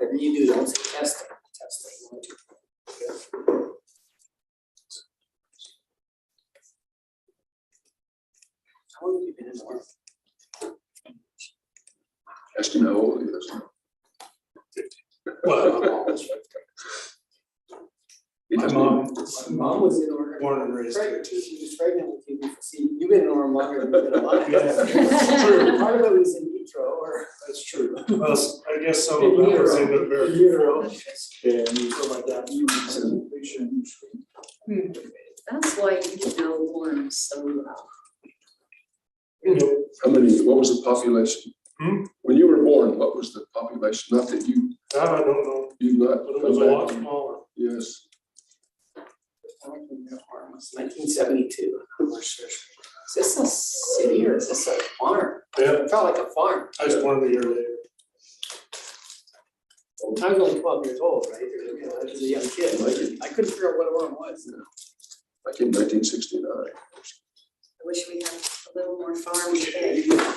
Whatever you do, don't say testing. How long have you been in Orem? Asking how old he is. Well, my mom Mom was in Orem. born and raised here. She was pregnant with you. See, you've been in Orem longer than you've been alive. Yeah, that's true. Part of it was in vitro or. That's true. Well, I guess some of that was in the very Utero. and so like that. That's why you know Orem so well. How many, what was the population? When you were born, what was the population? Not that you, That I don't know, you've not. but it was a lot smaller. Yes. 1972. Is this a city or is this a farm? Yeah, It felt like a farm. I was born a year later. I was only 12 years old, right? You know, I was a young kid. I couldn't figure out what Orem was. Back in 1969. I wish we had a little more farm today. You know,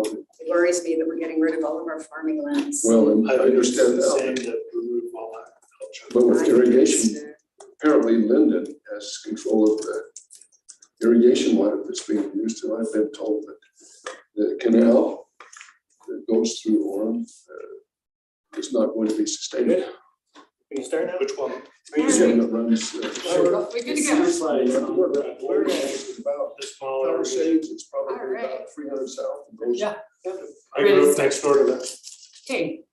It worries me that we're getting rid of all of our farming lands. well, and I think it's understand the now, same to remove all that culture. but with I think irrigation, it's, apparently Linden has control of the irrigation water that's being used, and I've been told that the canal that goes through Orem is not going to be sustainable. Can you start now? Which one? Are you The sure? one that runs, We're good to go. we're about The smaller. Palisades, it's probably All right. about 300 south. and goes- Yeah. I grew up next door to that. Okay,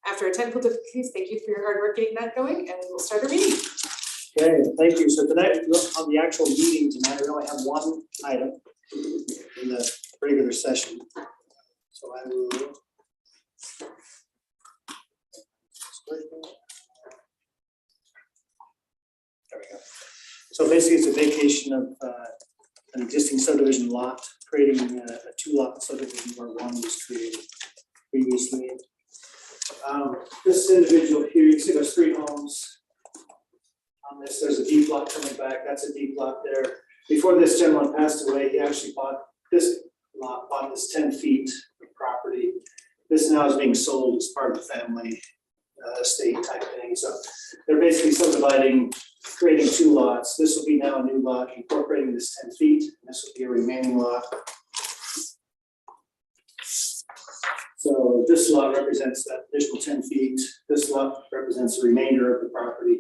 after our technical difficulties, thank you for your hard work getting that going, and we'll start our meeting. Okay, thank you. So tonight, on the actual meeting tonight, we only have one item in the regular session. So I will. There we go. So basically, it's a vacation of an existing subdivision lot, creating a two-lot subdivision where one was created previously. This individual here, you can see there's 3 homes. On this, there's a deep lot coming back, that's a deep lot there. Before this gentleman passed away, he actually bought this lot, bought this 10 feet of property. This now is being sold as part of the family estate type thing, so they're basically subdividing, creating 2 lots. This will be now a new lot, incorporating this 10 feet, and this will be a remaining lot. So this lot represents that additional 10 feet, this lot represents the remainder of the property,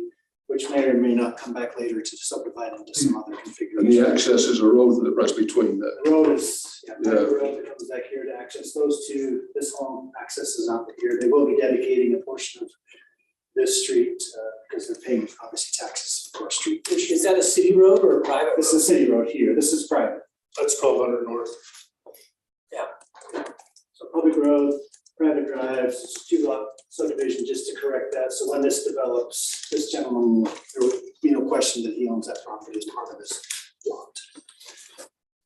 which may or may not come back later to subdivide into some other And the configuration. access is a road that runs between the, The road is, yeah, Yeah. the road that comes back here to access those 2, this home accesses out here. They will be dedicating a portion of this street because they're paying obviously taxes for a street. Is that a city road or a private? This is a city road here, this is private. That's 1200 north. So public road, private drives, it's 2-lot subdivision, just to correct that. So when this develops, this gentleman, there would be no question that he owns that property as part of his lot.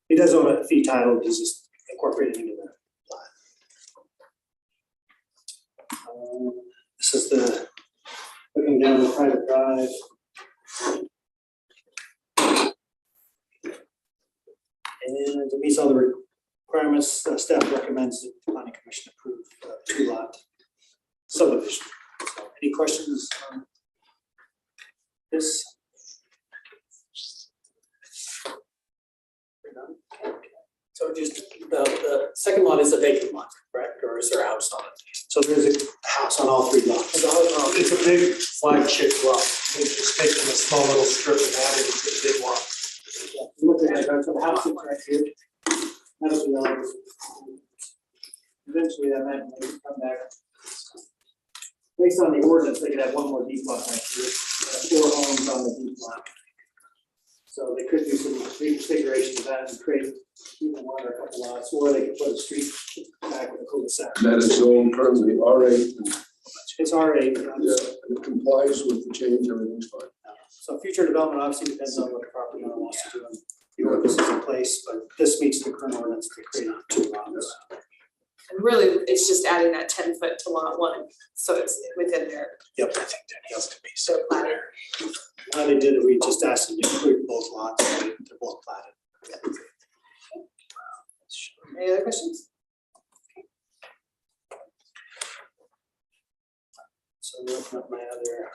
He does own a fee title, he's just incorporated into the lot. This is the, looking down the private drive. And it meets all the requirements, staff recommends that the planning commission approve 2-lot subdivision. So any questions on this? So just the second lot is a vacant lot, correct? Or is there a house on it? So there's a house on all 3 lots. It's a big flagship lot. They've just taken a small little strip and added it to the big lot. Look at that, so the house is right here. That'll be all. Eventually that might come back. Based on the ordinance, they could have 1 more deep lot right here. 4 homes on the deep lot. So they could do some reconfiguration of that and create either 1 or a couple lots, or they could put a street back with a cul-de-sac. that is zoned currently R8, and It's R8. it complies with the change, everything's fine. So future development obviously depends on what the property owner wants to do. And the ordinance is in place, but this meets the current ordinance to create 2 lots. And really, it's just adding that 10-foot to lot 1, so it's within there. Yep, I think that needs to be so clear. How they did it, we just asked them to include both lots, so they're both platted. Any other questions? So I'm open up my other.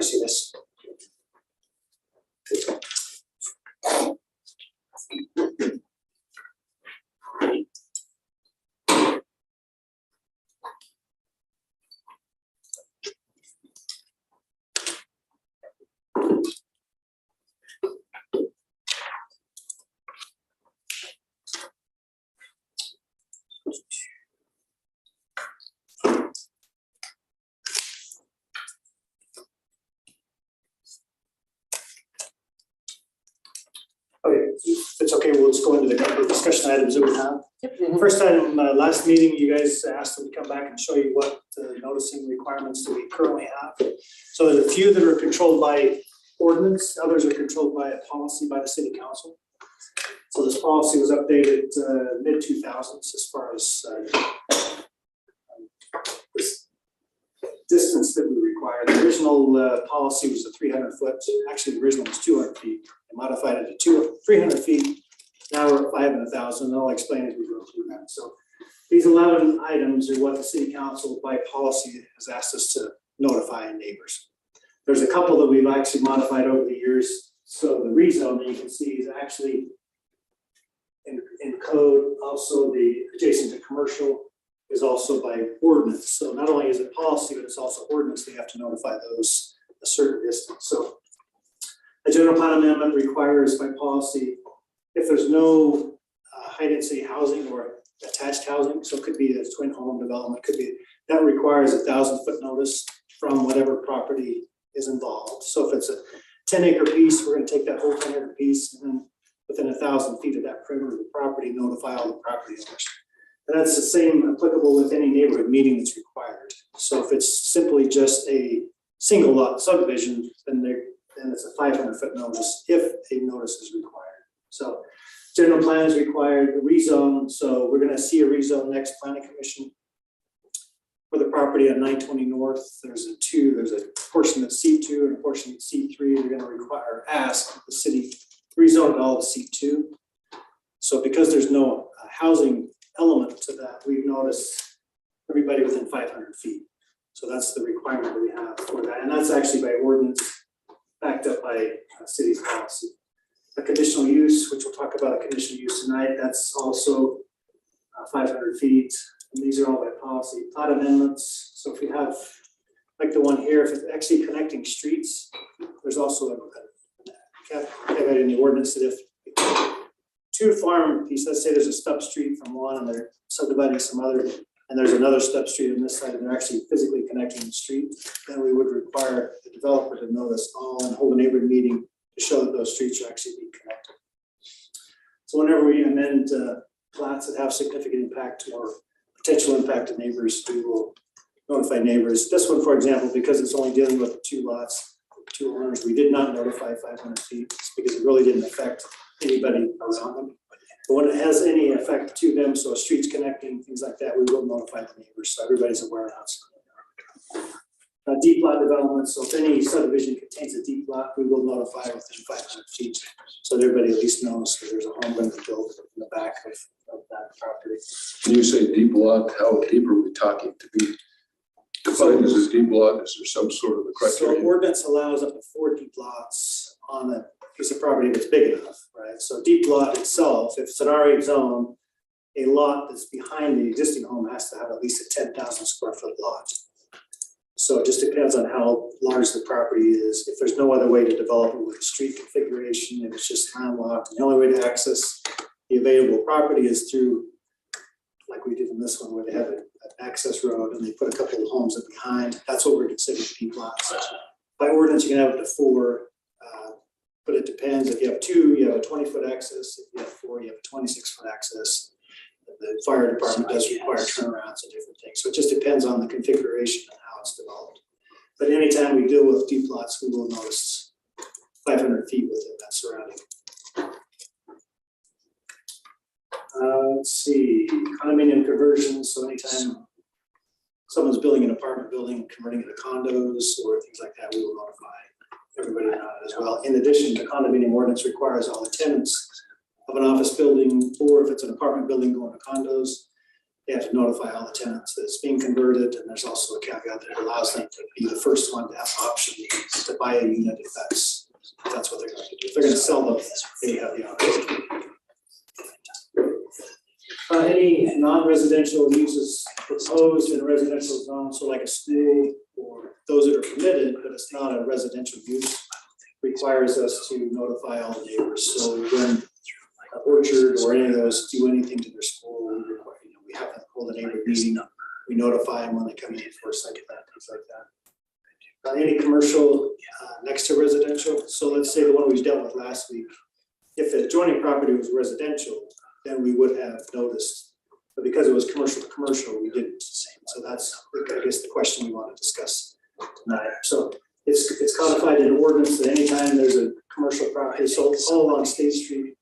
See this? Okay, if it's okay, we'll just go into the couple of discussion items that we have. First item, last meeting, you guys asked that we come back and show you what noticing requirements that we currently have. So there's a few that are controlled by ordinance, others are controlled by a policy by the city council. So this policy was updated mid 2000s as far as this distance that we require. The original policy was a 300 foot, actually the original was 200 feet. They modified it to 300 feet. Now we're at 5 and 1,000, and I'll explain as we go through that. So these 11 items are what the city council by policy has asked us to notify neighbors. There's a couple that we've actually modified over the years. So the rezone that you can see is actually in code. Also the adjacent to commercial is also by ordinance. So not only is it policy, but it's also ordinance. They have to notify those a certain distance. So a general plan amendment requires by policy, if there's no high density housing or attached housing, so it could be a twin home development, could be, that requires 1,000 foot notice from whatever property is involved. So if it's a 10-acre piece, we're going to take that whole 10-acre piece and then within 1,000 feet of that perimeter of the property, notify all the property owners. And that's the same applicable with any neighborhood meeting that's required. So if it's simply just a single lot subdivision, then it's a 500 foot notice if a notice is required. So general plan is required, the rezone. So we're going to see a rezone next planning commission for the property on 920 North. There's a portion that's C2 and a portion that's C3. They're going to require, ask the city rezone it all to C2. So because there's no housing element to that, we've noticed everybody within 500 feet. So that's the requirement that we have for that. And that's actually by ordinance, backed up by city's policy. A conditional use, which we'll talk about a conditional use tonight, that's also 500 feet. And these are all by policy. Plat amendments. So if you have, like the one here, if it's actually connecting streets, there's also a caveat in the ordinance that if two farm pieces, let's say there's a stub street from one and they're subdividing some other, and there's another stub street on this side and they're actually physically connecting the street, then we would require the developer to notice all and hold a neighborhood meeting to show that those streets are actually being connected. So whenever we amend plats that have significant impact or potential impact to neighbors, we will notify neighbors. This one, for example, because it's only dealing with 2 lots, 2 owners, we did not notify 500 feet because it really didn't affect anybody around them. But when it has any effect to them, so a street's connecting, things like that, we will notify the neighbors so everybody's aware of that. Deep lot development, so if any subdivision contains a deep lot, we will notify within 500 feet. So that everybody at least knows that there's a home going to be built in the back of that property. When you say deep lot, how deep are we talking to be defined as a deep lot? Is there some sort of a criteria? So ordinance allows up to 4 deep lots on a piece of property that's big enough, right? So deep lot itself, if it's an RA zone, a lot that's behind the existing home has to have at least a 10,000 square foot lot. So it just depends on how large the property is. If there's no other way to develop it with a street configuration, if it's just landlocked, and the only way to access the available property is through, like we did in this one, where they have an access road and they put a couple of homes in behind. That's what we're considering deep lots. By ordinance, you can have up to 4, but it depends. If you have 2, you have a 20-foot access. If you have 4, you have a 26-foot access. The fire department does require turnarounds and different things. So it just depends on the configuration and how it's developed. But anytime we deal with deep lots, we will notice 500 feet within that surrounding. let's see, condominium conversions, so anytime someone's building an apartment building, converting it to condos or things like that, we will notify everybody about it as well. In addition, the condominium ordinance requires all the tenants of an office building, or if it's an apartment building going to condos, they have to notify all the tenants that it's being converted, and there's also a caveat that it allows them to be the first one to have an option to buy a unit if that's what they're going to do. If they're going to sell them, they have the option. Any non-residential uses proposed in a residential zone, so like a school or those that are permitted, but it's not a residential use, requires us to notify all the neighbors. So when an orchard or any of those do anything to their school, we require, we have them hold a neighborhood meeting. We notify them when they come in for a site plan, things like that. Any commercial next to residential. So let's say the one we dealt with last week. If the adjoining property was residential, then we would have noticed. But because it was commercial to commercial, we didn't. So that's, I guess, the question we want to discuss tonight. So it's codified in ordinance that anytime there's a commercial property, so all along State Street,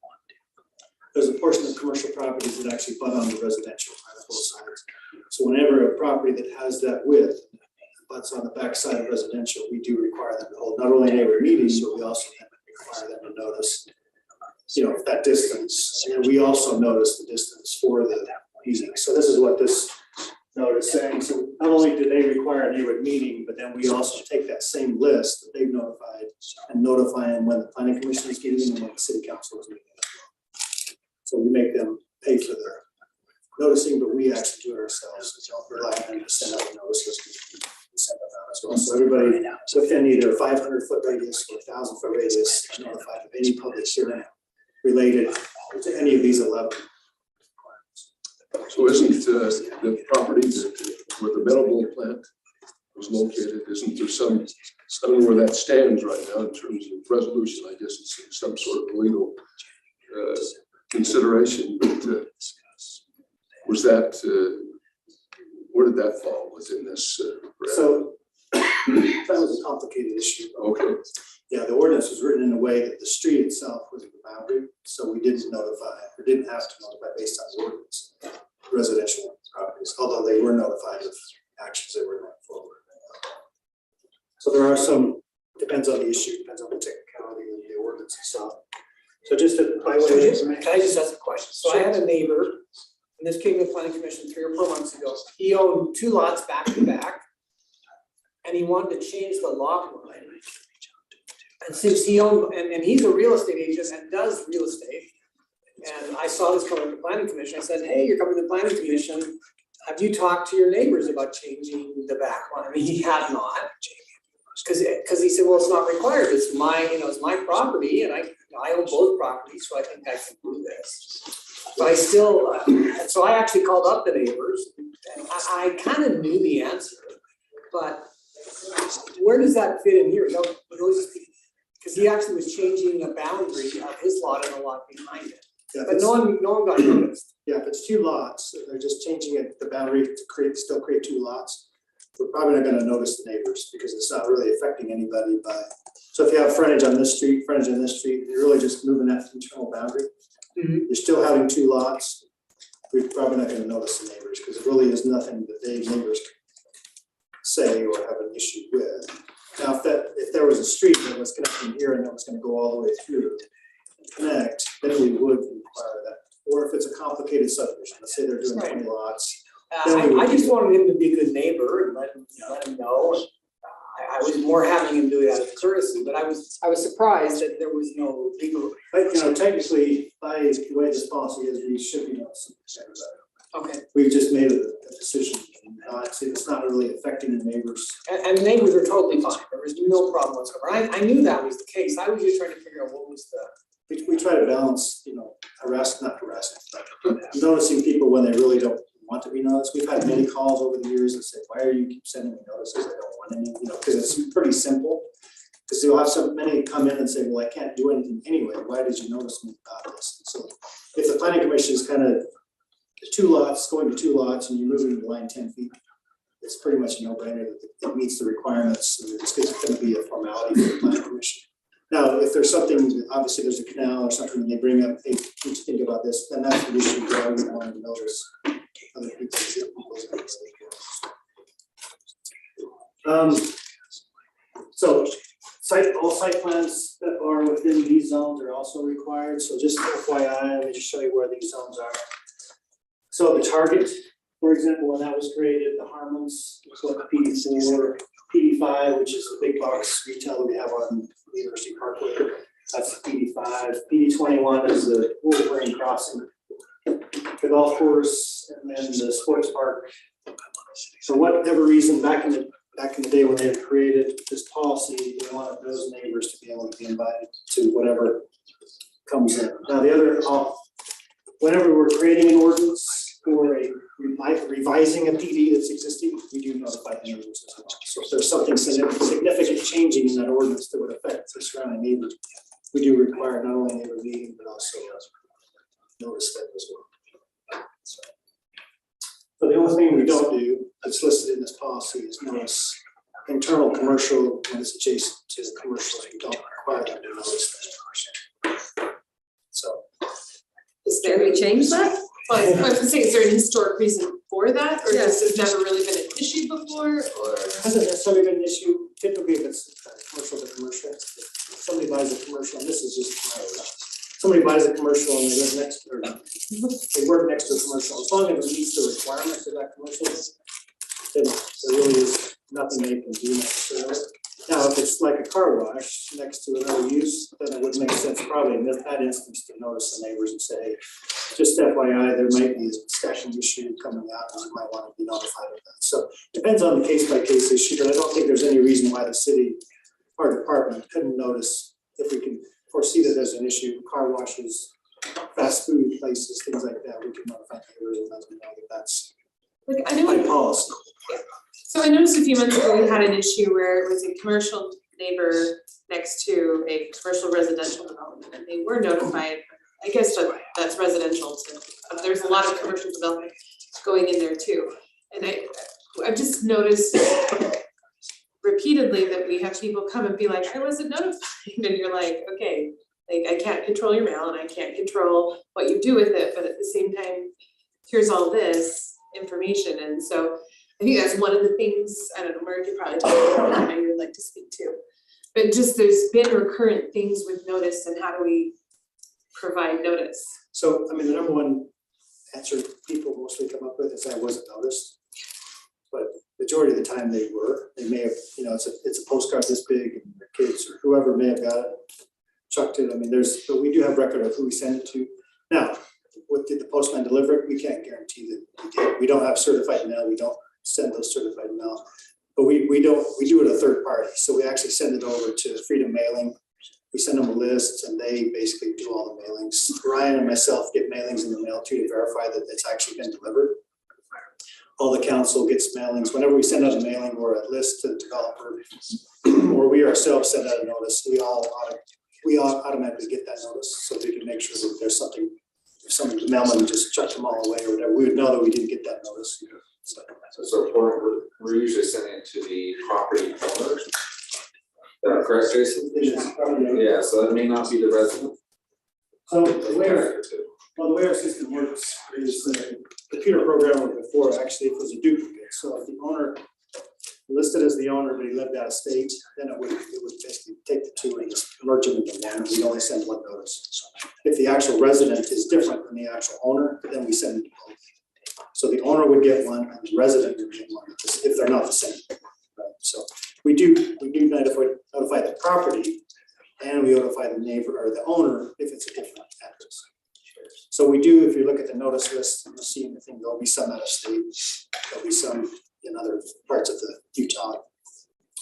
there's a portion of commercial properties that actually butt onto residential on both sides. So whenever a property that has that width butts on the back side of residential, we do require them to hold not only neighbor meetings, but we also require them to notice, that distance. And then we also notice the distance for the meeting. So this is what this note is saying. So not only do they require a neighborhood meeting, but then we also take that same list that they've notified and notify them when the planning commission is meeting and when the city council is meeting. So we make them pay for their noticing, but we actually do it ourselves. So don't rely on them to send out notices. We send them out as well. So everybody within either a 500-foot radius or 1,000-foot radius is notified of any public hearing related to any of these 11. So isn't the property where the medical plant was located, isn't there some, I don't know where that stands right now in terms of resolution? I guess it's some sort of legal consideration, but was that, where did that fall within this? So that was a complicated issue. Okay. Yeah, the ordinance was written in a way that the street itself was the boundary, so we didn't notify, or didn't have to notify based on the ordinance, residential properties, although they were notified of actions that were going forward. So there are some, depends on the issue, depends on the technicality of the ordinance itself. So just to, by way of information. Can I just ask a question? So I had a neighbor, and this came to the planning commission 3 or 4 months ago. He owned 2 lots back to back, and he wanted to change the lot line. And since he owned, and he's a real estate agent and does real estate, and I saw this come to the planning commission. I said, hey, you're coming to the planning commission. Have you talked to your neighbors about changing the back line? I mean, he had not. Because he said, well, it's not required. It's my, it's my property, and I own both properties, so I think I can do this. But I still, and so I actually called up the neighbors, and I kind of knew the answer, but where does that fit in here? Because he actually was changing the boundary of his lot and the lot behind it. Yeah, But no one got noticed. Yeah, if it's 2 lots, they're just changing it, the boundary to still create 2 lots. We're probably not gonna notice the neighbors because it's not really affecting anybody by, so if you have frontage on this street, you're really just moving that internal boundary. Mhm. You're still having 2 lots. We're probably not gonna notice the neighbors because it really is nothing that they neighbors say or have an issue with. Now, if there was a street that was connecting here and that was gonna go all the way through and connect, then we would require that. Or if it's a complicated subdivision, let's say they're doing 20 lots. I just wanted him to be a good neighbor and let him know. I was more having him do it out of courtesy, but I was surprised that there was no legal. But technically, by the way this policy is, we should be noticing everybody. Okay. We've just made a decision. It's not really affecting the neighbors. And the neighbors were totally fine. There was no problem whatsoever. I knew that was the case. I was just trying to figure out what was the. We try to balance, not harassing, but noticing people when they really don't want to be noticed. We've had many calls over the years that say, why are you keep sending me notices? I don't want any, because it's pretty simple. Because you'll have so many come in and say, well, I can't do anything anyway. Why did you notice me about this? And so if the planning commission is kind of 2 lots, going to 2 lots and you're moving the line 10 feet, it's pretty much a no-brainer that it meets the requirements. And it's going to be a formality for the planning commission. Now, if there's something, obviously there's a canal or something, and they bring up, hey, need to think about this, then that's an issue that I would want to notice. Other people's. So all site plans that are within these zones are also required, so just FYI, let me just show you where these zones are. So the target, for example, when that was created, the Harmons, was what PD4, PD5, which is the big box retail that we have on University Parkway, that's PD5. PD21 is the Wolverine Crossing, the golf course, and then the sports park. For whatever reason, back in the day when they had created this policy, they wanted those neighbors to be able to be invited to whatever comes in. Now, the other, whenever we're creating an ordinance or revising a PD that's existing, we do notify the neighbors as well. So if there's something significant changing in that ordinance that would affect the surrounding neighbors, we do require not only neighbor meeting, but also notice that as well. So the only thing we don't do that's listed in this policy is notice internal commercial when it's adjacent to the commercial. We don't require them to notice that. So. Can we change that? Well, I was gonna say, is there an historic reason for that, or Yes. this has never really been an issue before, or? Hasn't necessarily been an issue, typically if it's commercial to commercial, if somebody buys a commercial, and this is just, somebody buys a commercial and they live next to, or they work next to a commercial, as long as it meets the requirements of that commercial, then there really is nothing they can do necessarily. Now, if it's like a car wash next to another use, then it would make sense probably in that instance to notice the neighbors and say, hey, just FYI, there might be a discussion issue coming out, and you might want to be notified of that. So depends on the case by case issue, but I don't think there's any reason why the city or department couldn't notice if we can foresee that there's an issue, car washes, fast food places, things like that, we can notify neighbors and let them know that that's Like, I know, by policy. so I noticed a few months ago, we had an issue where it was a commercial neighbor next to a commercial residential development, and they were notified. I guess that's residential too, there's a lot of commercial development going in there too. And I've just noticed repeatedly that we have people come and be like, I wasn't notified, and you're like, okay, like I can't control your mail and I can't control what you do with it, but at the same time, here's all this information, and so I think that's one of the things, I don't know, Murray could probably talk about that, maybe you'd like to speak to. But just there's been recurrent things with notice, and how do we provide notice? So, I mean, the number one answer people mostly come up with is I wasn't noticed. But majority of the time they were, they may have, it's a postcard this big and their kids or whoever may have got it, chucked it. I mean, but we do have record of who we send it to. Now, what did the postman deliver it? We can't guarantee that we did. We don't have certified mail. We don't send those certified mail. But we do it a third party. So we actually send it over to Freedom Mailing. We send them a list and they basically do all the mailings. Ryan and myself get mailings in the mail too to verify that it's actually been delivered. All the council gets mailings. Whenever we send out a mailing or a list to the developer, or we ourselves send out a notice, we all automatically get that notice, so we can make sure that there's something, if some mailman just chucked them all away or whatever, we would know that we didn't get that notice. So we're usually sending it to the property owner. Correct, Jason? Yeah, so that may not be the resident. So the way our system works is the computer programmer before actually it was a duplicate. So if the owner listed as the owner, but he lived out of state, then it would basically take the two and just merge them into one. We only send one notice. If the actual resident is different than the actual owner, then we send it both. So the owner would get one and the resident would get one if they're not the same. Right? So we do notify the property, and we notify the neighbor or the owner if it's a different address. So we do, if you look at the notice list, you'll see anything, there'll be some out of state, there'll be some in other parts of the Utah,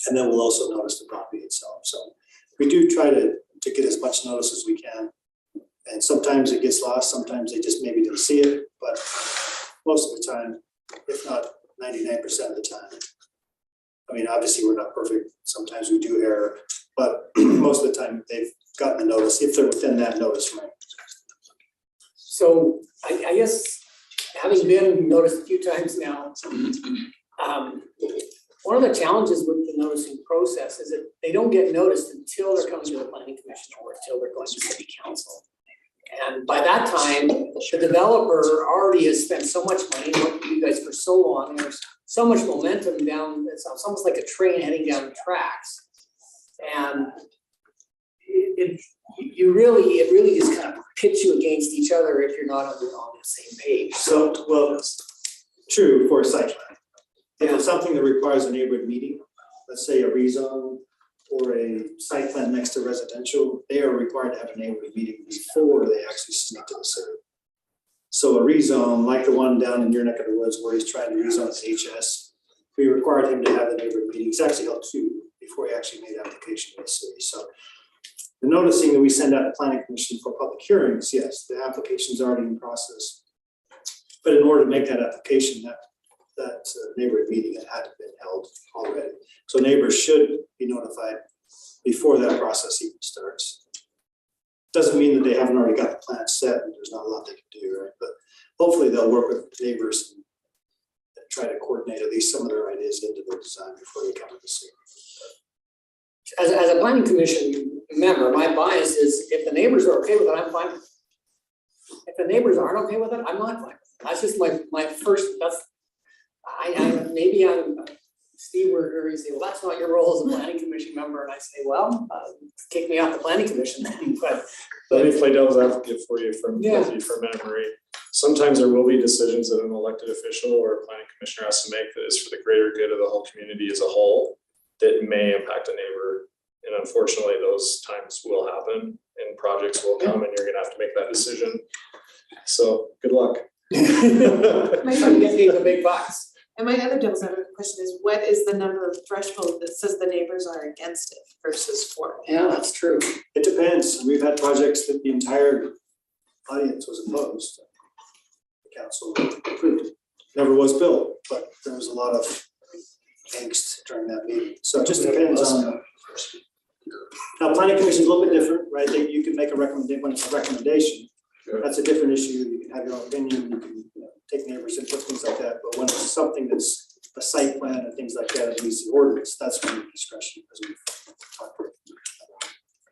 and then we'll also notice the property itself. So we do try to get as much notice as we can, and sometimes it gets lost, sometimes they just maybe didn't see it, but most of the time, if not 99% of the time. I mean, obviously, we're not perfect. Sometimes we do error, but most of the time they've gotten the notice if they're within that notice frame. So I guess having been noticed a few times now, one of the challenges with the noticing process is that they don't get noticed until they're coming to the planning commission or until they're going to city council. And by that time, the developer already has spent so much money, worked with you guys for so long, there's so much momentum down, it's almost like a train heading down the tracks. And it really just kind of pits you against each other if you're not on the same page. So, well, true for a site plan. If it's something that requires a neighborhood meeting, let's say a rezone or a site plan next to residential, they are required to have a neighborhood meeting before they actually submit to the city. So a rezone, like the one down in your neck of the woods where he's trying to rezone HS, we required him to have the neighborhood meeting. He's actually held 2 before he actually made application to the city. So the noticing that we send out to planning commission for public hearings, yes, the application's already in process. But in order to make that application, that neighborhood meeting had been held already. So neighbors should be notified before that process even starts. Doesn't mean that they haven't already got the plan set and there's not a lot they can do, right? But hopefully they'll work with neighbors and try to coordinate at least some of their ideas into their design before they come to the city. As a planning commission member, my bias is if the neighbors are okay with it, I'm fine with it. If the neighbors aren't okay with it, I'm not fine with it. That's just my first, maybe I'm, Steve were here, he said, well, that's not your role as a planning commission member, and I say, well, kick me off the planning commission then, but. Let me play devil's advocate for you from memory. Sometimes there will be decisions that an elected official or a planning commissioner has to make that is for the greater good of the whole community as a whole that may impact a neighbor. And unfortunately, those times will happen and projects will come and you're gonna have to make that decision. So good luck. I'm getting the big bucks. And my other devil's advocate question is, what is the number of threshold that says the neighbors are against it versus for it? Yeah, that's true. It depends. We've had projects that the entire audience was opposed. The council approved it. Never was built, but there was a lot of angst during that meeting. So it just depends on. Now, planning commission is a little bit different, right? You can make a recommendation when it's a recommendation. Sure. That's a different issue. You can have your own opinion, you can take neighbors input, things like that. But when it's something that's a site plan and things like that, it needs the ordinance, that's when the discretion, as we've talked about.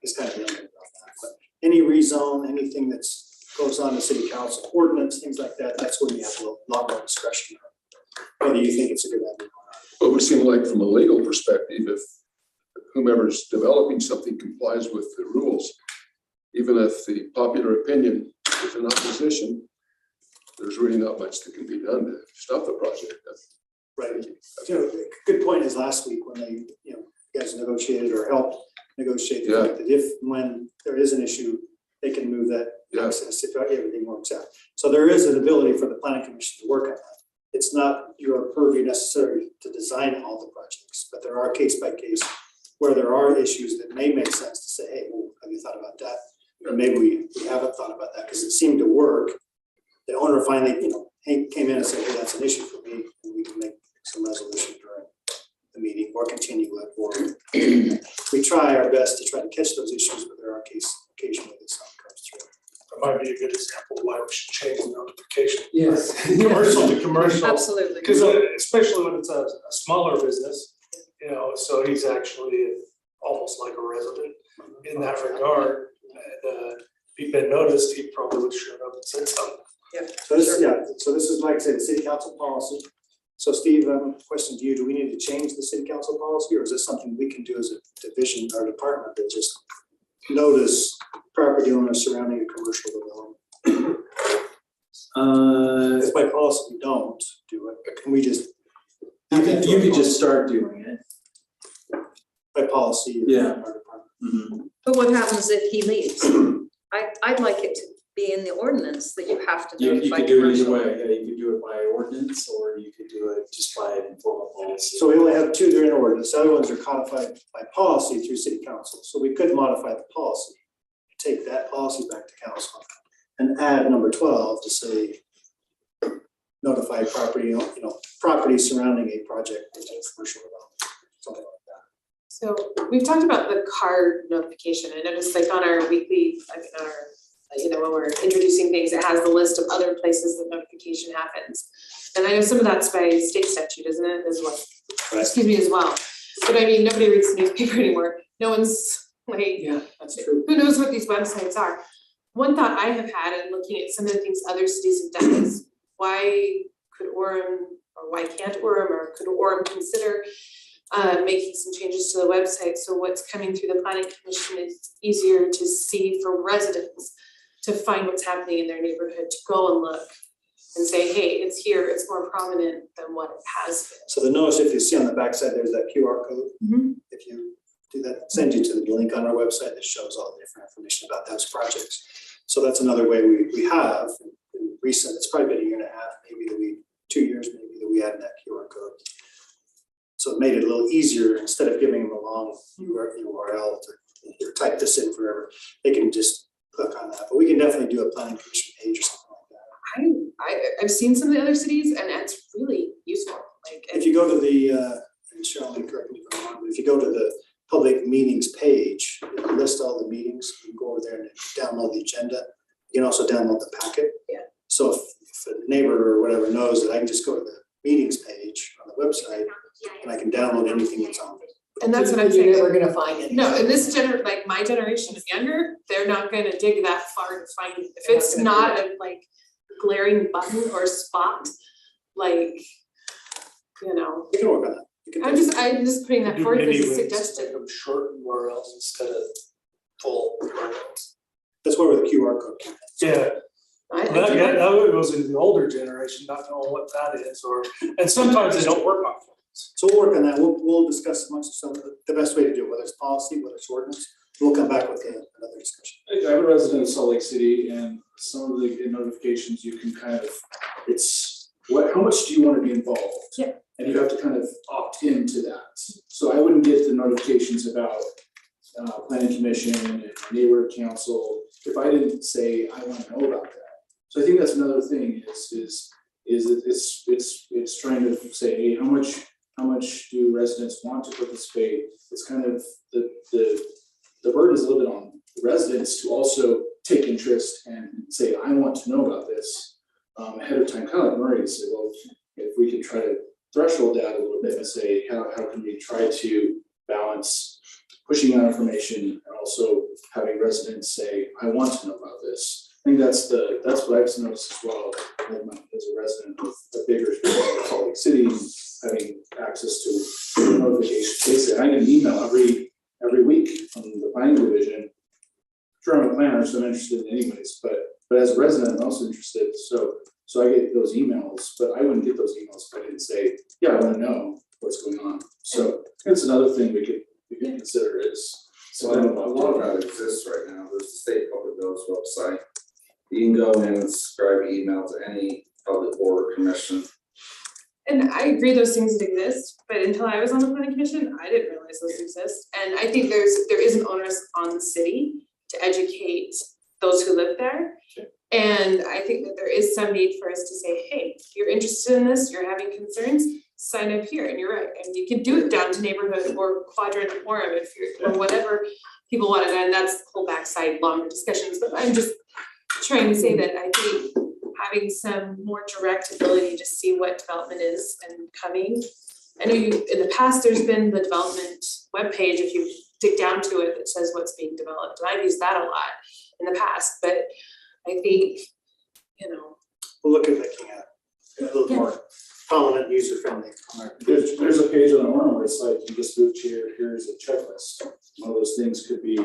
It's kind of limited about that. But any rezone, anything that's goes on the city council ordinance, things like that, that's when you have a lot more discretion. Whether you think it's a good idea or not. But it would seem like from a legal perspective, if whomever's developing something complies with the rules, even if the popular opinion is in opposition, there's really not much that can be done to stop the project. Right. You know, good point is last week when they, you guys negotiated or helped negotiate the fact that if, when there is an issue, they can move that access if everything works out. So there is an ability for the planning commission to work on that. It's not your purview necessarily to design all the projects, but there are case by case where there are issues that may make sense to say, hey, well, have you thought about that? Or maybe we haven't thought about that because it seemed to work. The owner finally, came in and said, hey, that's an issue for me, and we can make some resolution during the meeting or continue it, or we try our best to try to catch those issues, but there are occasionally that something comes through. That might be a good example of why we should change the notification. Yes. Commercial to commercial. Absolutely. Because especially when it's a smaller business, so he's actually almost like a resident in that regard. And if he'd been noticed, he probably would have showed up and said something. So this is like I said, city council policy. So Steve, question to you, do we need to change the city council policy, or is this something we can do as a division or department that just notice property owners surrounding a commercial development? If by policy we don't do it, but can we just? You could just start doing it. By policy. Yeah. Our department. But what happens if he leaves? I'd like it to be in the ordinance that you have to You notify could do it either commercial. way, yeah, you could do it by ordinance, or you could do it just by informal policy. So we only have 2 that are in ordinance, the other ones are codified by policy through city council, so we could modify the policy. Take that policy back to council and add number 12 to say notify property, property surrounding a project which is commercial development, something like that. So we've talked about the card notification. I noticed like on our weekly, when we're introducing things, it has the list of other places that notification happens. And I know some of that's by state statute, isn't it, as well? excuse me, as well. But I mean, nobody reads the newspaper anymore, no one's like, Yeah, that's true. who knows what these websites are? One thought I have had in looking at some of the things other cities have done is, why could Orem, or why can't Orem, or could Orem consider making some changes to the website, so what's coming through the planning commission is easier to see for residents, to find what's happening in their neighborhood, to go and look and say, hey, it's here, it's more prominent than what it has been. So the notice, if you see on the backside, there's that QR code. Mhm. If you do that, send you to the link on our website that shows all the different information about those projects. So that's another way we have in recent, it's probably been a year and a half, maybe that 2 years maybe that we added that QR code. So it made it a little easier, instead of giving them a long URL to type this in forever, they can just click on that. But we can definitely do a planning commission page or something like that. I've seen some of the other cities and it's really useful, like. If you go to the, and Cheryl, correct me if I'm wrong, but if you go to the public meetings page, it lists all the meetings, you can go over there and download the agenda. You can also download the packet. Yeah. So if a neighbor or whatever knows that I can just go to the meetings page on the website and I can download anything that's on it. And that's what I'm You're saying. never gonna find it. No, and this like my generation is younger, they're not gonna dig that far to find it. If it's not a like glaring button or spot, like, you know, We can work on that. We can I'm just putting that Do forth as mini a links, suggestion. make them short URLs instead of full URLs. That's where the QR code came in. Yeah, I that do that like- was in the older generation, not knowing what that is, and sometimes they don't work on phones. So we'll work on that. We'll discuss amongst some of the best way to do it, whether it's policy, whether it's ordinance. We'll come back with another discussion. I have a resident of Salt Lake City, and some of the notifications you can kind of, it's how much do you want to be involved? Yeah. And you have to kind of opt into that. So I wouldn't get the notifications about planning commission and neighborhood council if I didn't say I want to know about that. So I think that's another thing is it's trying to say, hey, how much do residents want to participate? It's kind of the burden is a little bit on the residents to also take interest and say, I want to know about this ahead of time, kind of like Murray said, well, if we could try to threshold that a little bit and say, how can we try to balance pushing out information and also having residents say, I want to know about this. I think that's what I've noticed as well, as a resident of a bigger Salt Lake City, having access to notifications. Basically, I get an email every week from the planning division. Sure, I'm a planner, so I'm interested in anyways, but as a resident, I'm also interested. So I get those emails, but I wouldn't get those emails if I didn't say, yeah, I want to know what's going on. So it's another thing we could consider is. So a lot of that exists right now, there's the state public notice website. You can go in and subscribe email to any public board or commission. And I agree those things exist, but until I was on the planning commission, I didn't realize those exist. And I think there is an onus on the city to educate those who live there. Sure. And I think that there is some need for us to say, hey, if you're interested in this, you're having concerns, sign up here. And you're right, and you can do it down to neighborhood or quadrant Orem if you're, or whatever people want to do, and that's the whole backside longer discussions, but I'm just trying to say that I think having some more direct ability to see what development is and coming. I know in the past, there's been the development webpage, if you dig down to it, that says what's being developed, and I've used that a lot in the past, but I think, We'll look at making a little more prominent, user-friendly. There's a page on Orem where it's like, you just move to here's a checklist. One of those things could be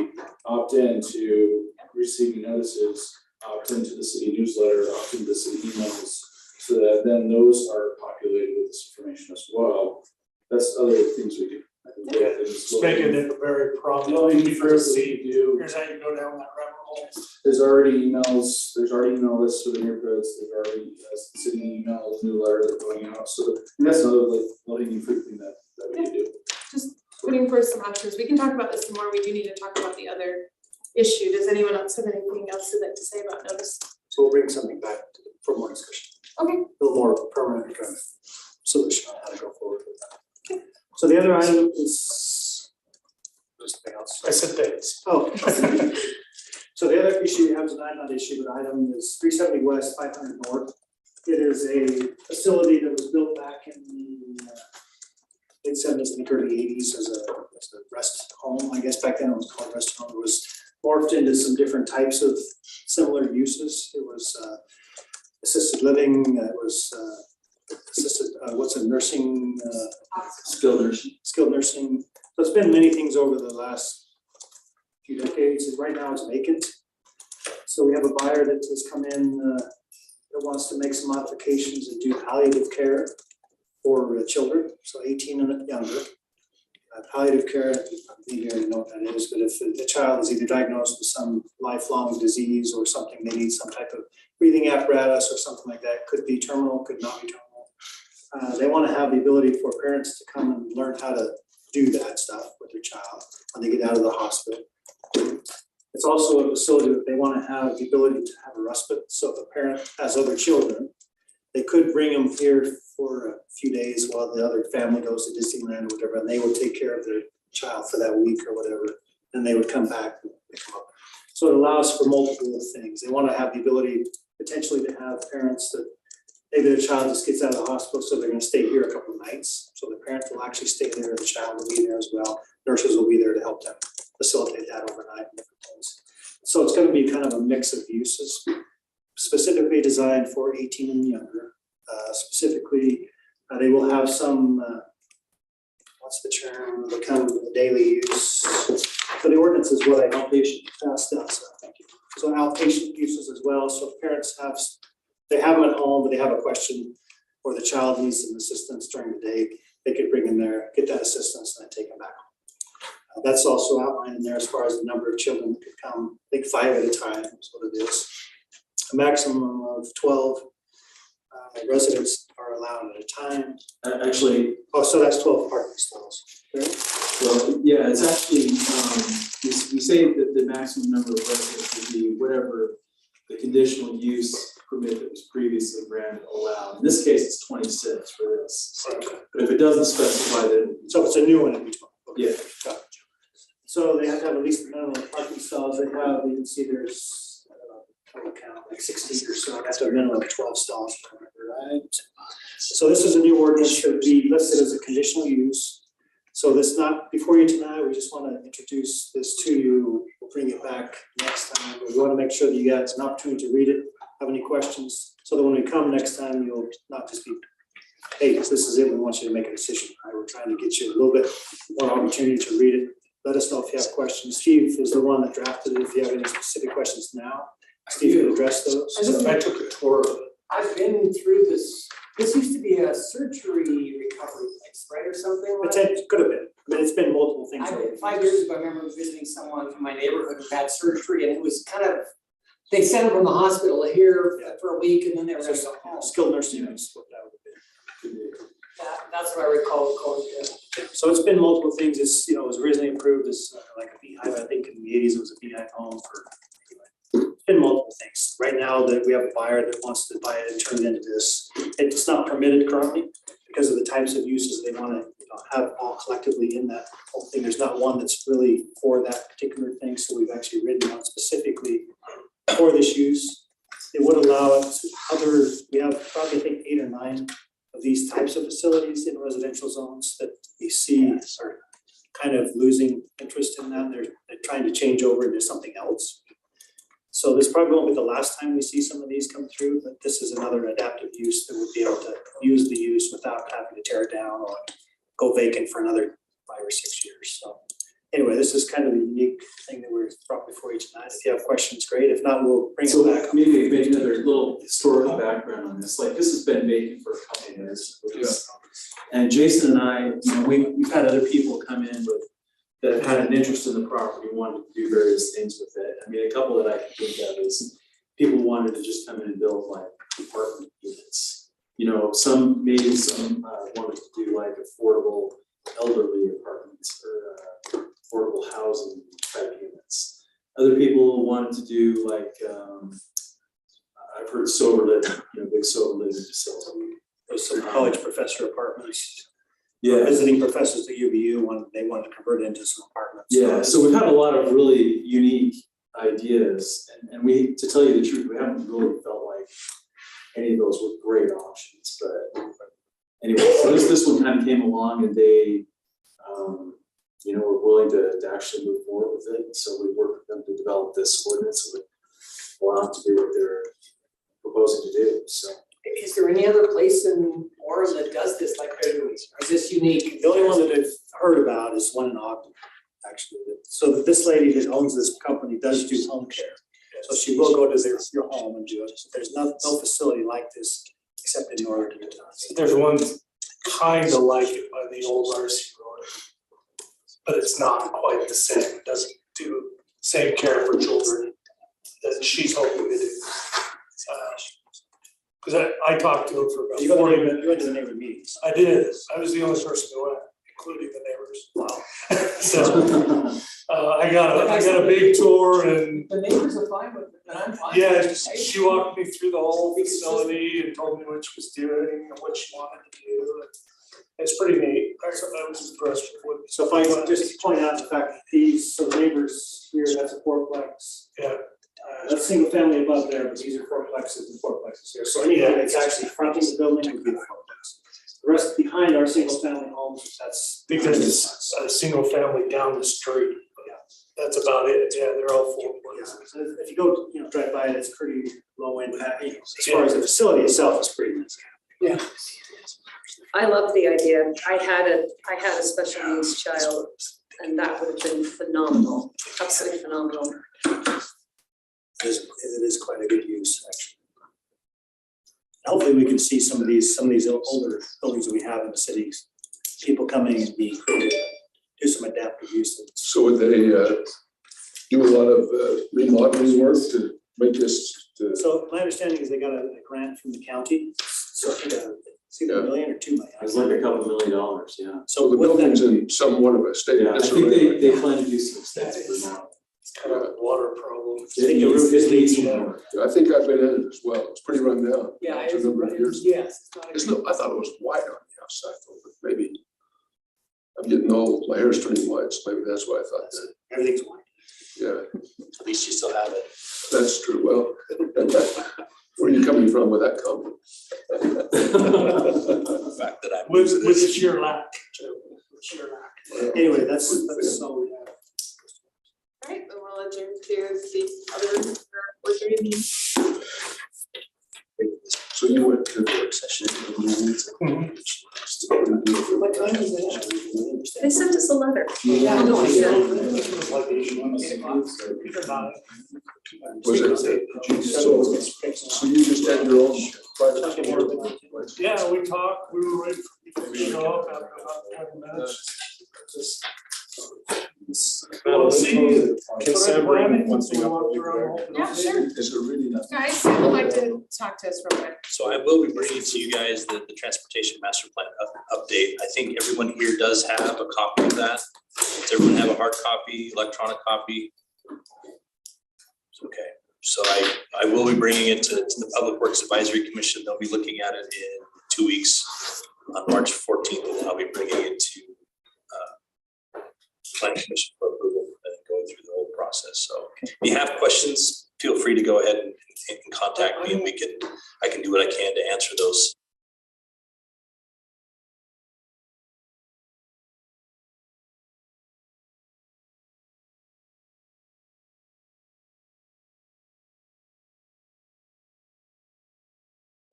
opt in to receiving notices, opt into the city newsletter, opt into the city emails, so that then those are populated with this information as well. That's other things we could, I think. Yeah, just making it very prominent. Flowing People through, see, do. here's how you go down that rabbit hole. There's already email lists for the neighborhoods, there's already city emails, newsletters that are going out, so that's another low-hanging fruit thing that we can do. just putting forth some options. We can talk about this some more. We do need to talk about the other issue. Does anyone else have anything else they'd like to say about notice? So we'll bring something back for more discussion. Okay. A little more permanent kind of solution on how to go forward with that. Okay. So the other item is something else. I said thanks. Oh. So the other issue we have tonight, not issue, but item is 370 West, 500 North. It is a facility that was built back in the late seventies and early eighties as a rest home. I guess back then it was called rest home. It was morphed into some different types of similar uses. It was assisted living, it was assisted, what's a nursing, Skilled nursing. skilled nursing. So it's been many things over the last few decades, and right now it's vacant. So we have a buyer that has come in, that wants to make some modifications and do palliative care for children, so 18 and younger. Palliative care, you already know what that is, but if the child is either diagnosed with some lifelong disease or something, they need some type of breathing apparatus or something like that, could be terminal, could not be terminal. They want to have the ability for parents to come and learn how to do that stuff with their child when they get out of the hospital. It's also a facility that they want to have the ability to have a respite, so if a parent has other children, they could bring them here for a few days while the other family goes to Disneyland or whatever, and they would take care of their child for that week or whatever, and they would come back and pick them up. So it allows for multiple things. They want to have the ability potentially to have parents that maybe the child just gets out of the hospital, so they're going to stay here a couple of nights. So the parent will actually stay there, the child will be there as well. Nurses will be there to help them facilitate that overnight and different things. So it's going to be kind of a mix of uses, specifically designed for 18 and younger. Specifically, they will have some, what's the term, become daily use. So the ordinance is what outpatient, thank you. So outpatient uses as well, so if parents have, they have them at home, but they have a question, or the child needs some assistance during the day, they could bring them there, get that assistance, and then take them back home. That's also outlined in there as far as the number of children that could come, I think 5 at a time is what it is. A maximum of 12 residents are allowed at a time. Actually, Oh, so that's 12 parking stalls. Okay. well, yeah, it's actually, we say that the maximum number of residents would be whatever the conditional use permit that was previously granted allowed. In this case, it's 26 for this. But if it doesn't specify that. So it's a new one in between. Yeah. Gotcha. So they have to have at least the minimum parking stalls. They have, you can see there's, total count, like 16 or so. That's a minimum of 12 stalls, if I remember right. So this is a new ordinance that would be listed as a conditional use. So this not before you tonight, we just want to introduce this to you. We'll bring it back next time. We want to make sure that you guys have an opportunity to read it, have any questions, so that when we come next time, you'll not just be, hey, this is it, we want you to make a decision. Right? We're trying to get you a little bit more opportunity to read it. Let us know if you have questions. Steve is the one that drafted it. If you have any specific questions now, Steve can address those. I took a tour of it. I've been through this, this used to be a surgery recovery place, right, or something like that? It could have been. I mean, it's been multiple things. I did, 5 years ago, I remember visiting someone from my neighborhood who had surgery, and it was kind of, they sent them from the hospital here for a week, and then they were gonna go home. Skilled nursing is what that would be. That's what I recall going to. So it's been multiple things. It's, you know, it was originally approved as like a beehive. I think in the 80s it was a beehive home for. It's been multiple things. Right now that we have a buyer that wants to buy it and turn it into this. It's not permitted currently because of the types of uses they want to, you know, have all collectively in that whole thing. There's not one that's really for that particular thing. So we've actually written out specifically for this use. It would allow us other, we have probably I think 8 or 9 of these types of facilities in residential zones that we see are kind of losing interest in that. They're trying to change over into something else. So this probably won't be the last time we see some of these come through, but this is another adaptive use that would be able to use the use without having to tear it down or go vacant for another 5 or 6 years. So anyway, this is kind of a unique thing that we're brought before you tonight. If you have questions, great. If not, we'll bring it back. So maybe another little historical background on this, like this has been vacant for a couple of years. And Jason and I, you know, we've had other people come in with that had an interest in the property, wanted to do various things with it. I mean, a couple that I can think of is people wanted to just come in and build like apartment units. You know, maybe some wanted to do like affordable elderly apartments or affordable housing type units. Other people wanted to do like, I've heard sober living, you know, big sober living facility. There's some college professor apartments. Yeah. Visiting professors at UVU, they wanted to convert it into some apartments. Yeah, so we've had a lot of really unique ideas, and we, to tell you the truth, we haven't really felt like any of those were great options, but anyway, so this one kind of came along and they, were willing to actually move forward with it. So we worked with them to develop this ordinance that would allow them to do what they're proposing to do, so. Is there any other place in Orem that does this like they're doing? Or is this unique? The only one that I've heard about is one in Ogden, actually. So this lady that owns this company does do home care. So she will go to your home and do it. There's no facility like this except in Northern Utah. There's one kind of like it by the old RC road, but it's not quite the same. It doesn't do same care for children that she's hoping to do. Because I talked to him for about You 40 minutes. went to the neighbor meetings. I did. I was the only person who went, including the neighbors. Wow. So I got a big tour and The neighbors are fine with it, and I'm fine. yeah, she walked me through the whole facility and told me what she was doing and what she wanted to do. It's pretty neat. I was impressed with what. So if I could just point out the fact that the neighbors here, that's a fourplex. Yeah. That's single family above there, but these are fourplexes and fourplexes here. So anything that's actually fronting the building would be a fourplex. The rest behind are single family homes, that's. I think there's a single family down the street. That's about it. Yeah, they're all Yeah, fourplexes. so if you go, drive by it, it's pretty low impact. As far as the facility itself is pretty nice. Yeah. I love the idea. I had a special needs child and that would have been phenomenal, absolutely phenomenal. It is quite a good use, actually. Hopefully, we can see some of these older buildings that we have in the cities, people coming and being creative, do some adaptive use. So would they do a lot of remodeling work to make this? So my understanding is they got a grant from the county, so it's either $1 million or $2 million. It was like $2 million, yeah. So the with that- building's in somewhat of a state Yeah, of I think disarray. they plan to do some extensive remodel. It's kind of a water problem. I think the roof is leaking. Yeah, I think I've been in it as well. It's pretty run down. Yeah, It's a number of years. yes, it's not a It's no, I thought it was white on the outside, though, but maybe I'm getting old, my hair's turning white, so maybe that's why I thought that. Everything's white. Yeah, At least you still have it. that's true. Well, where are you coming from with that comment? The fact that I'm. With the sheer lack, Joe, sheer lack. Anyway, that's all we have. Alright, then we'll adjourn to the other work meeting. So you went to the work session. What time is it? They sent us a letter. Yeah, no, I Was it? So you just had your own private. Yeah, we talked, we were waiting for people to show up after about 10 minutes. Just. We'll see. Can Sam bring one thing up? Yeah, sure. Is it really not? Guys, who would like to talk to us real quick? So I will be bringing to you guys the transportation master plan update. I think everyone here does have a copy of that. Does everyone have a hard copy, electronic copy? Okay, so I will be bringing it to the Public Works Advisory Commission. They'll be looking at it in 2 weeks on March 14th, and then I'll be bringing it to Planning Commission for approval and going through the whole process. So if you have questions, feel free to go ahead and contact me, and I can do what I can to answer those.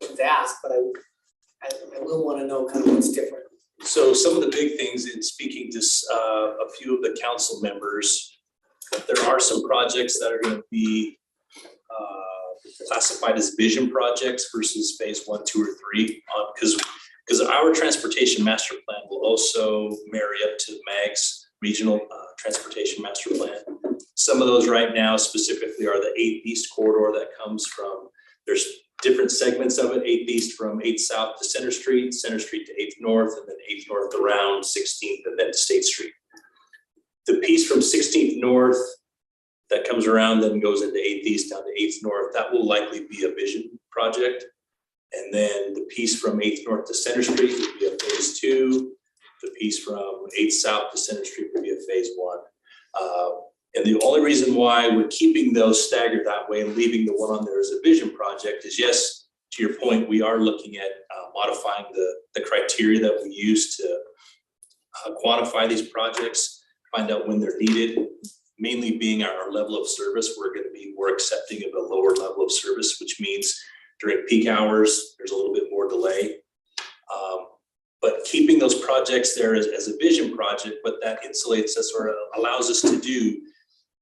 to ask, but I will wanna know kind of what's different. So some of the big things in speaking to a few of the council members, there are some projects that are gonna be classified as vision projects versus phase 1, 2, or 3, because our transportation master plan will also marry up to MAG's regional transportation master plan. Some of those right now specifically are the 8th East corridor that comes from, there's different segments of it, 8th East from 8th South to Center Street to 8th North, and then 8th North around 16th and then to State Street. The piece from 16th North that comes around then goes into 8th East down to 8th North, that will likely be a vision project. And then the piece from 8th North to Center Street would be a phase 2. The piece from 8th South to Center Street would be a phase 1. And the only reason why we're keeping those staggered that way and leaving the one on there as a vision project is, yes, to your point, we are looking at modifying the criteria that we use to quantify these projects, find out when they're needed, mainly being our level of service. We're going to be more accepting of a lower level of service, which means during peak hours, there's a little bit more delay. But keeping those projects there as a vision project, what that insulates us or allows us to do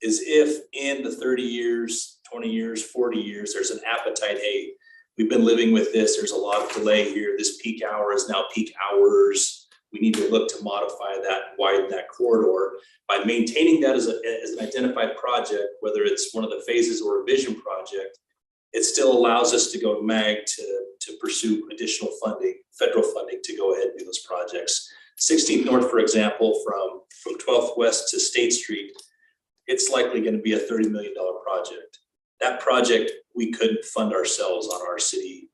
is if in the 30 years, 20 years, 40 years, there's an appetite, hey, we've been living with this, there's a lot of delay here, this peak hour is now peak hours, we need to look to modify that, widen that corridor. By maintaining that as an identified project, whether it's one of the phases or a vision project, it still allows us to go to MAG to pursue additional funding, federal funding, to go ahead and do those projects. 16th North, for example, from 12th West to State Street, it's likely going to be a $30 million project. That project, we couldn't fund ourselves on our city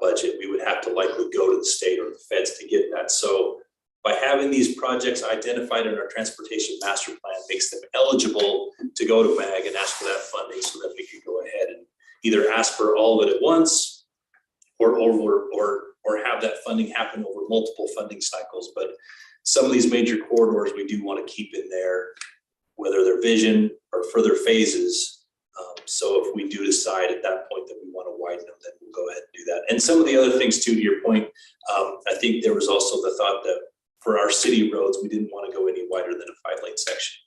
budget. We would have to likely go to the state or the feds to get that. So by having these projects identified in our transportation master plan makes them eligible to go to MAG and ask for that funding so that we can go ahead and either ask for all of it at once or have that funding happen over multiple funding cycles. But some of these major corridors we do want to keep in there, whether they're vision or further phases. So if we do decide at that point that we want to widen them, then we'll go ahead and do that. And some of the other things too, to your point, I think there was also the thought that for our city roads, we didn't want to go any wider than a 5-lane section.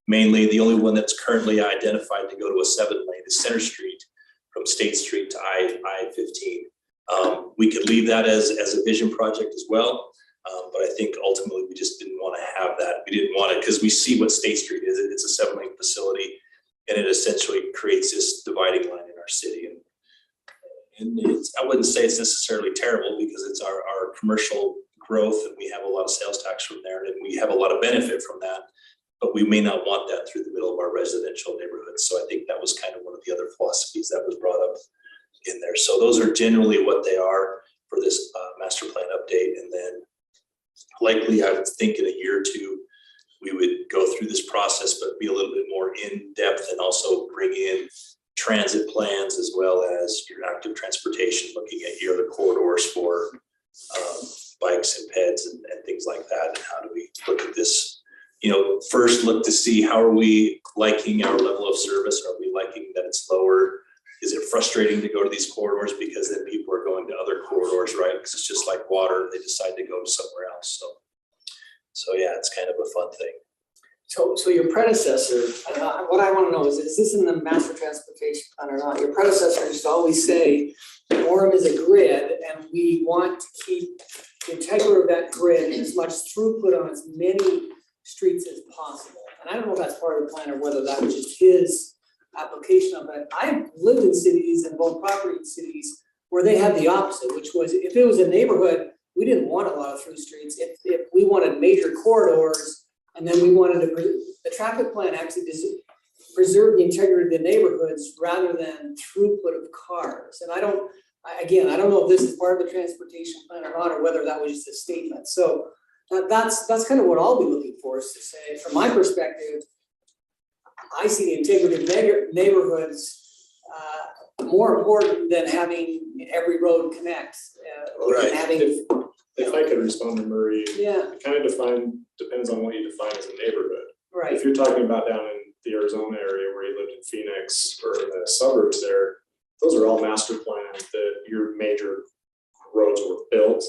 Mainly, the only one that's currently identified to go to a 7-lane is Center Street from State Street to I-15. We could leave that as a vision project as well. But I think ultimately we just didn't want to have that. We didn't want it because we see what State Street is. It's a 7-lane facility, and it essentially creates this dividing line in our city. And I wouldn't say it's necessarily terrible because it's our commercial growth, and we have a lot of sales tax from there, and we have a lot of benefit from that. But we may not want that through the middle of our residential neighborhoods. So I think that was kind of one of the other philosophies that was brought up in there. So those are generally what they are for this master plan update. And then likely, I would think in a year or two, we would go through this process, but be a little bit more in depth and also bring in transit plans as well as your active transportation, looking at your other corridors for bikes and peds and things like that. And how do we look at this? First look to see how are we liking our level of service? Are we liking that it's lower? Is it frustrating to go to these corridors because then people are going to other corridors, right? Because it's just like water, they decide to go to somewhere else. So yeah, it's kind of a fun thing. So your predecessor, what I want to know is this in the master transportation plan or not? Your predecessor used to always say, Orem is a grid and we want to keep the integrity of that grid and as much throughput on as many streets as possible. And I don't know if that's part of the plan or whether that was just his application of it. I've lived in cities and bought property in cities where they had the opposite, which was if it was a neighborhood, we didn't want a lot of through streets. If we wanted major corridors and then we wanted to, the traffic plan actually preserve the integrity of the neighborhoods rather than throughput of cars. And I don't know if this is part of the transportation plan or not, or whether that was just a statement. So that's kind of what I'll be looking for, is to say, from my perspective, I see the integrity of neighborhoods more important than having every road connect. Right. If I could respond to Murray, Yeah, it kind of depends on what you define as a neighborhood. right. If you're talking about down in the Arizona area where you lived in Phoenix or in the suburbs there, those are all master planned, that your major roads were built.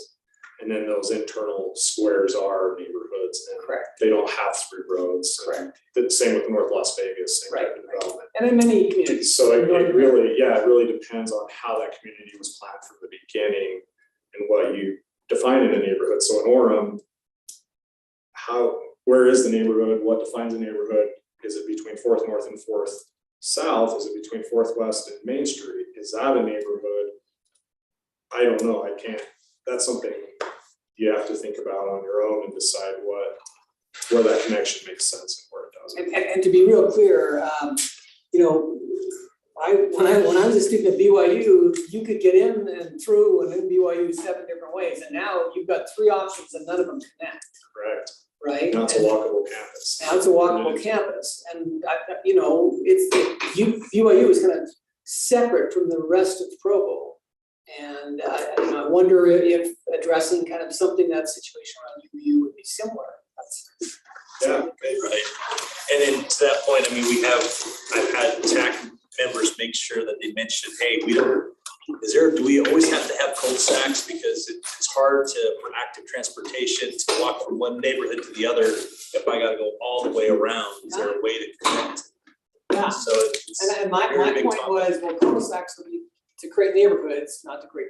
And then those internal squares are neighborhoods, and Correct. they don't have through roads. Correct. The same with North Las Vegas, same type of development. And in many communities. So it really depends on how that community was planned from the beginning and what you define in a neighborhood. So in Orem, where is the neighborhood? What defines a neighborhood? Is it between 4th North and 4th South? Is it between 4th West and Main Street? Is that a neighborhood? I don't know. I can't. That's something you have to think about on your own and decide where that connection makes sense and where it doesn't. And to be real clear, when I was a student at BYU, you could get in and through and in BYU 7 different ways, and now you've got 3 options and none of them connect. Correct. Right? Now it's a walkable campus. Now it's a walkable campus, and BYU is kind of separate from the rest of Provo. And I wonder if addressing kind of something, that situation around UU would be similar. That's, Yeah, right. And then to that point, I mean, I've had TAC members make sure that they mention, hey, do we always have to have cul-de-sacs? Because it's hard for active transportation to walk from one neighborhood to the other if I gotta go all the way around. Is there a way to connect? yeah. So it's And my very big point topic. was, well, cul-de-sacs would be to create neighborhoods, not to create.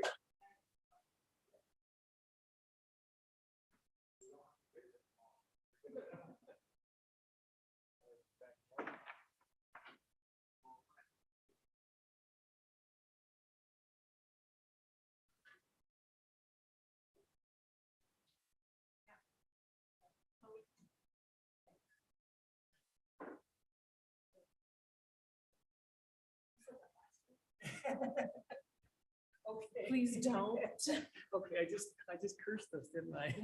Okay. Please don't. Okay, I just cursed us, didn't I?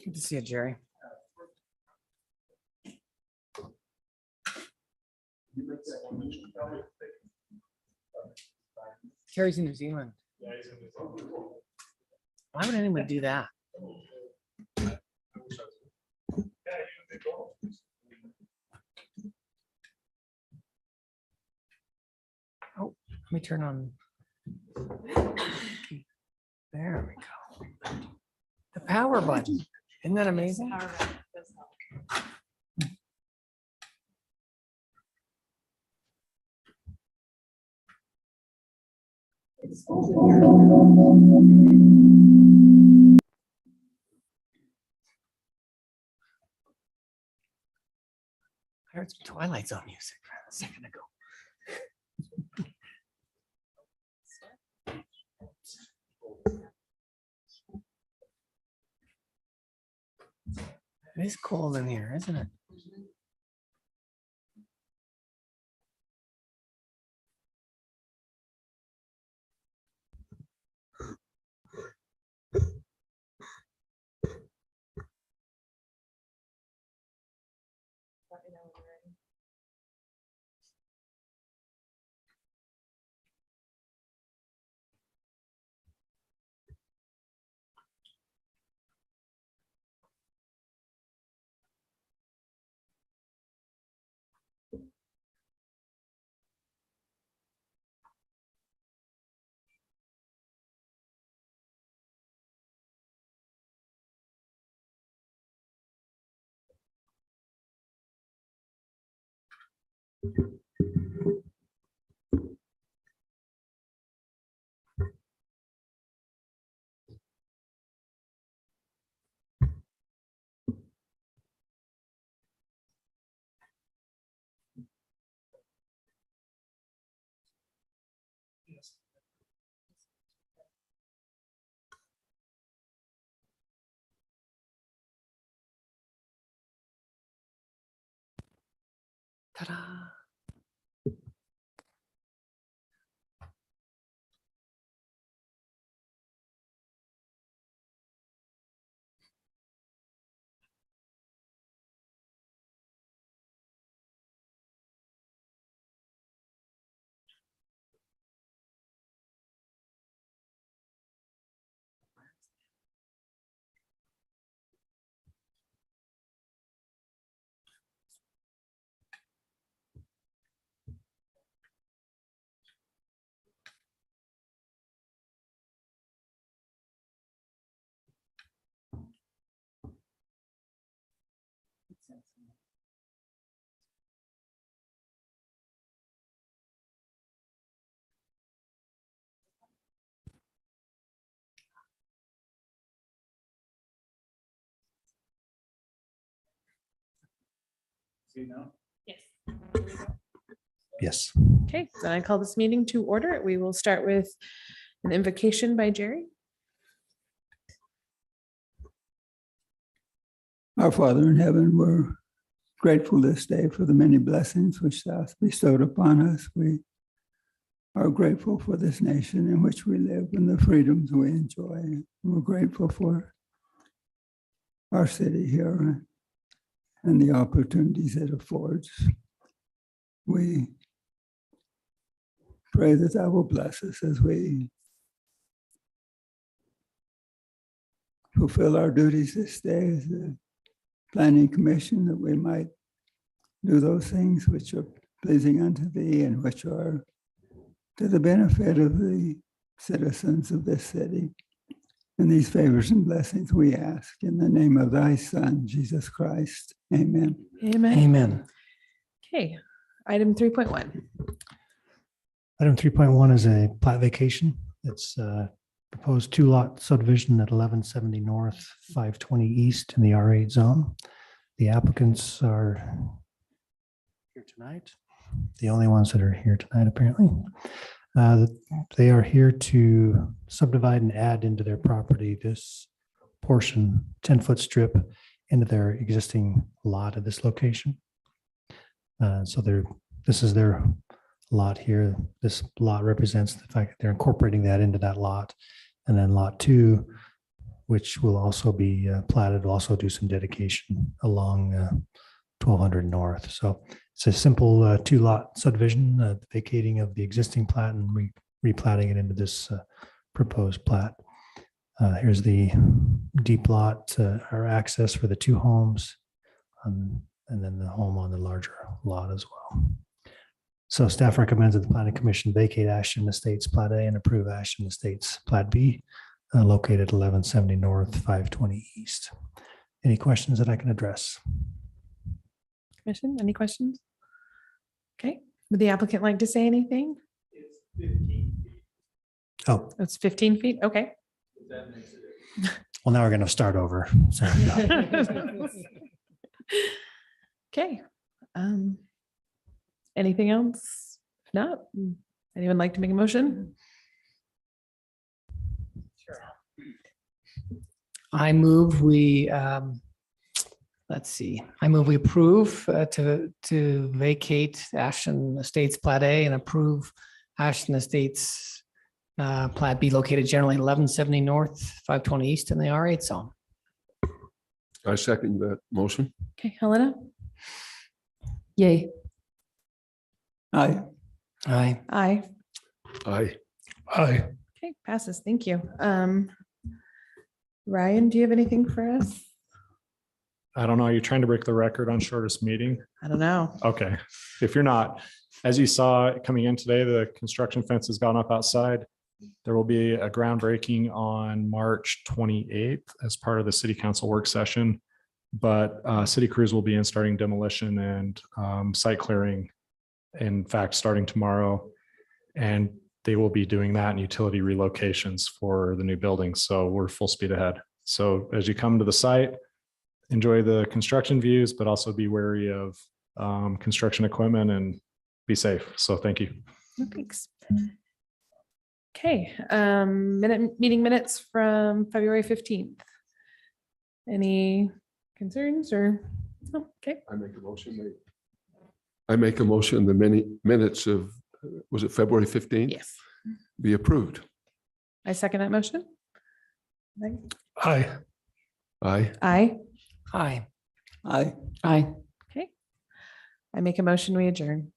Good to see you, Jerry. Jerry's in New Zealand. Why would anyone do that? Oh, let me turn on. There we go. The power button. Isn't that amazing? I heard some Twilight Zone music a second ago. It is cold in here, isn't it? Ta-da. Yes. Okay, then I call this meeting to order. We will start with an invocation by Jerry. Our Father in heaven, we're grateful this day for the many blessings which thou hast bestowed upon us. We are grateful for this nation in which we live and the freedoms we enjoy. We're grateful for our city here and the opportunities it affords. We pray that thou will bless us as we fulfill our duties this day as the Planning Commission, that we might do those things which are pleasing unto thee and which are to the benefit of the citizens of this city. And these favors and blessings we ask in the name of thy Son, Jesus Christ. Amen. Amen. Amen. Okay, item 3.1. Item 3.1 is a plat vacation. It's a proposed 2-lot subdivision at 1170 North, 520 East in the R8 zone. The applicants are here tonight, the only ones that are here tonight apparently. They are here to subdivide and add into their property this portion, 10-foot strip into their existing lot at this location. So this is their lot here. This lot represents the fact that they're incorporating that into that lot. And then lot 2, which will also be platted, will also do some dedication along 1200 North. So it's a simple 2-lot subdivision, vacating of the existing plat and replatting it into this proposed plat. Here's the deep lot, our access for the 2 homes, and then the home on the larger lot as well. So staff recommends that the Planning Commission vacate Ashton Estates Plat A and approve Ashton Estates Plat B, located 1170 North, 520 East. Any questions that I can address? Commission, any questions? Okay, would the applicant like to say anything? Oh, It's 15 feet, okay. well, now we're going to start over. Sorry. Okay. Anything else? If not, anyone like to make a motion? I move we, let's see, I move we approve to vacate Ashton Estates Plat A and approve Ashton Estates Plat B located generally 1170 North, 520 East in the R8 zone. I second that motion. Okay, Helena? Yay. Aye. Aye. Aye. Aye. Aye. Okay, passes. Thank you. Ryan, do you have anything for us? I don't know. Are you trying to break the record on shortest meeting? I don't know. Okay. If you're not, as you saw coming in today, the construction fence has gone up outside. There will be a groundbreaking on March 28th as part of the city council work session. But city crews will be in starting demolition and site clearing. In fact, starting tomorrow, and they will be doing that in utility relocations for the new building. So we're full speed ahead. So as you come to the site, enjoy the construction views, but also be wary of construction equipment and be safe. So thank you. Thanks. Okay, meeting minutes from February 15th. Any concerns or, oh, okay, I make a motion. I make a motion, the many minutes of, was it February 15th? yes. Be approved. I second that motion. Aye. Aye. Aye. Aye. Aye. Aye. Okay. I make a motion, we adjourn.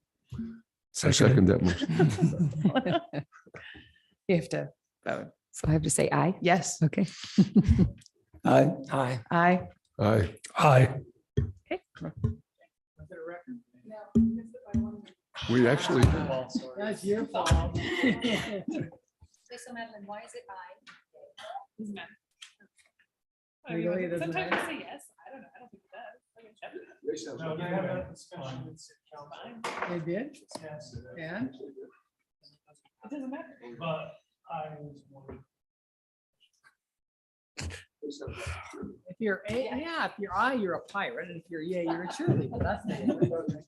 I second that motion. You have to vote. So I have to say aye? Yes. Okay. Aye. Aye. Aye. Aye. Aye. Okay. We actually, That's your fault. So Madeline, why is it aye? Legally, it doesn't matter. say yes. I don't know. I don't think it does. They did? Yeah. It doesn't matter. But I was wondering. If you're a, yeah, if you're I, you're a pirate, and if you're yay, you're a cheerleader. That's the.